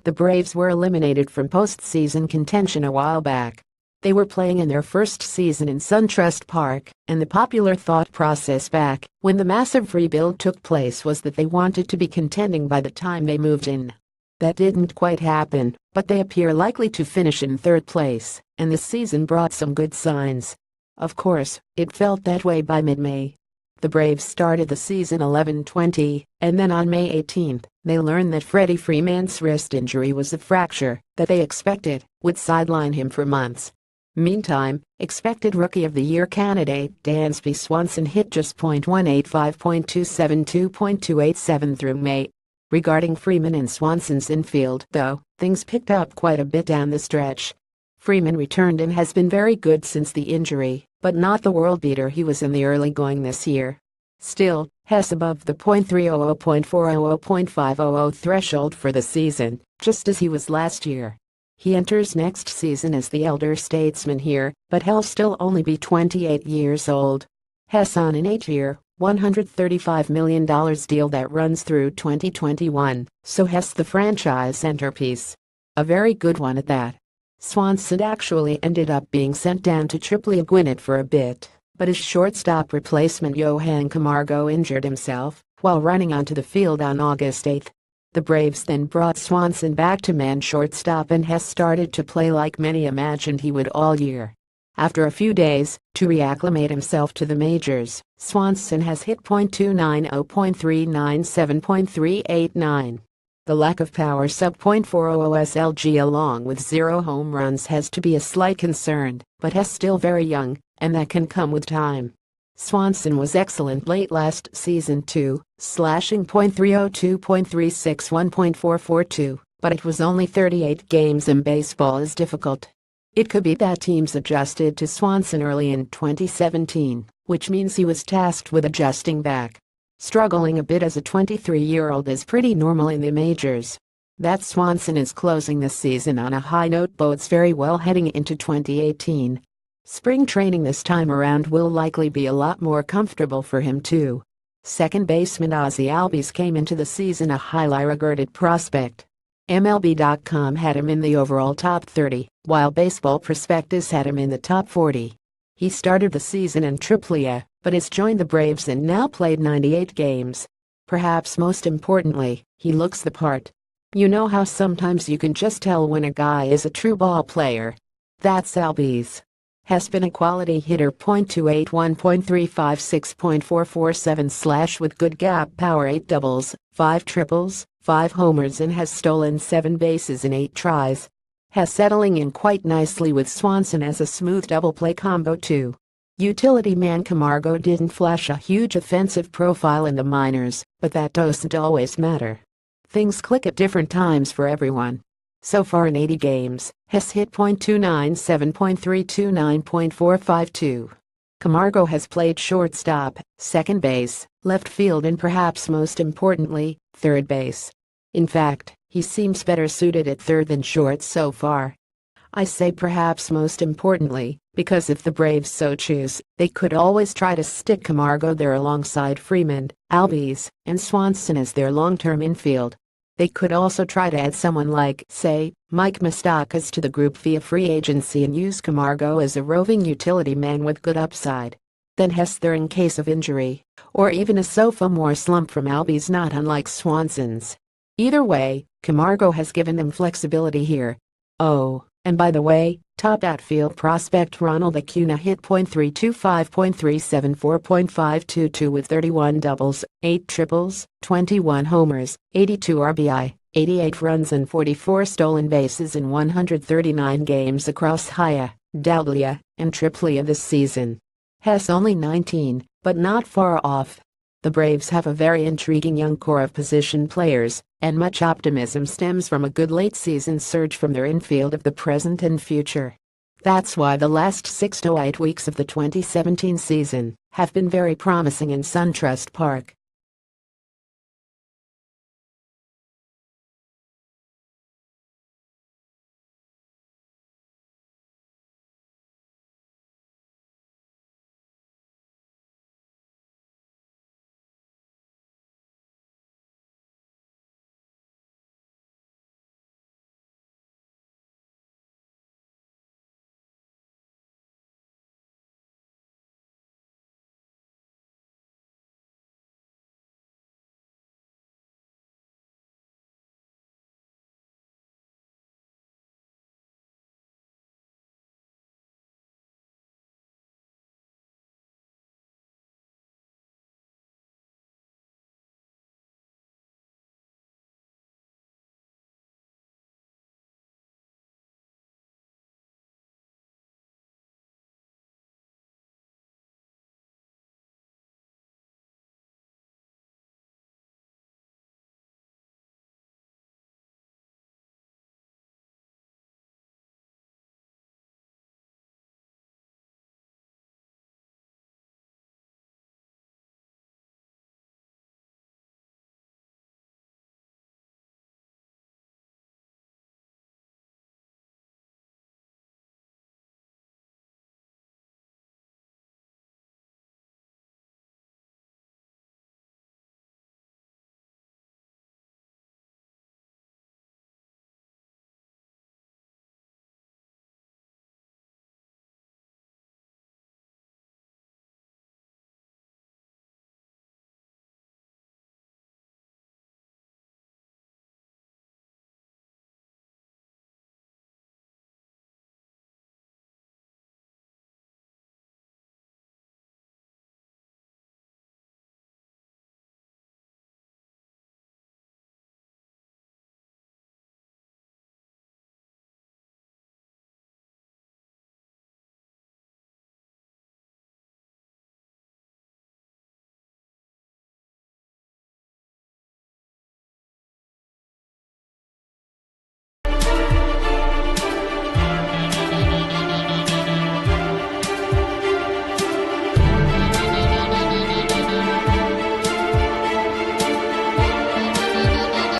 The Braves were eliminated from postseason contention a while back. They were playing in their first season in SunTrust Park, and the popular thought process back when the massive rebuild took place was that they wanted to be contending by the time they moved in. That didn't quite happen, but they appear likely to finish in third place, and this season brought some good signs. Of course, it felt that way by mid-May. The Braves started the season 11-20, and then on May 18, they learned that Freddie Freeman's wrist injury was a fracture that they expected would sideline him for months. Meantime, expected Rookie of the Year candidate Dansby Swanson hit just .185, .272, .287 through May. Regarding Freeman and Swanson's infield, though, things picked up quite a bit down the stretch. Freeman returned and has been very good since the injury, but not the world beater he was in the early going this year. Still, Hess above the .300, .400, .500 threshold for the season, just as he was last year. He enters next season as the elder statesman here, but he'll still only be 28 years old. Hess on an 8-year, $135 million deal that runs through 2021, so Hess the franchise centerpiece. A very good one at that. Swanson actually ended up being sent down to AAA Gwinnett for a bit, but his shortstop replacement Johan Camargo injured himself while running onto the field on August 8. The Braves then brought Swanson back to man shortstop, and Hess started to play like many imagined he would all year. After a few days, to reacclimate himself to the majors, Swanson has hit .290, .397, .389. The lack of power sub .400 SLG along with 0 home runs has to be a slight concern, but Hess still very young, and that can come with time. Swanson was excellent late last season too, slashing .302, .361, .442, but it was only 38 games and baseball is difficult. It could be that teams adjusted to Swanson early in 2017, which means he was tasked with adjusting back. Struggling a bit as a 23-year-old is pretty normal in the majors. That Swanson is closing the season on a high note bodes very well heading into 2018. Spring training this time around will likely be a lot more comfortable for him too. Second baseman Ozzie Albies came into the season a highly regarded prospect. MLB.com had him in the overall top 30, while Baseball Prospectus had him in the top 40. He started the season in AAA, but has joined the Braves and now played 98 games. Perhaps most importantly, he looks the part. You know how sometimes you can just tell when a guy is a true ball player? That's Albies. Has been a quality hitter .281, .356, .447 with good gap power, 8 doubles, 5 triples, 5 homers, and has stolen 7 bases in 8 tries. Has settling in quite nicely with Swanson as a smooth double play combo too. Utility man Camargo didn't flash a huge offensive profile in the minors, but that doesn't always matter. Things click at different times for everyone. So far in 80 games, Hess hit .297, .329, .452. Camargo has played shortstop, second base, left field, and perhaps most importantly, third base. In fact, he seems better suited at third than short so far. I say perhaps most importantly, because if the Braves so choose, they could always try to stick Camargo there alongside Freeman, Albies, and Swanson as their long-term infield. They could also try to add someone like, say, Mike Moustakas to the group via free agency and use Camargo as a roving utility man with good upside. Then Hess there in case of injury, or even a sophomore slump from Albies not unlike Swanson's. Either way, Camargo has given them flexibility here. Oh, and by the way, top outfield prospect Ronald Acuna hit .325, .374, .522 with 31 doubles, 8 triples, 21 homers, 82 RBI, 88 runs and 44 stolen bases in 139 games across high-A, Double-A, and Triple-A this season. Hess only 19, but not far off. The Braves have a very intriguing young core of position players, and much optimism stems from a good late-season surge from their infield of the present and future. That's why the last 6 to 8 weeks of the 2017 season have been very promising in SunTrust Park.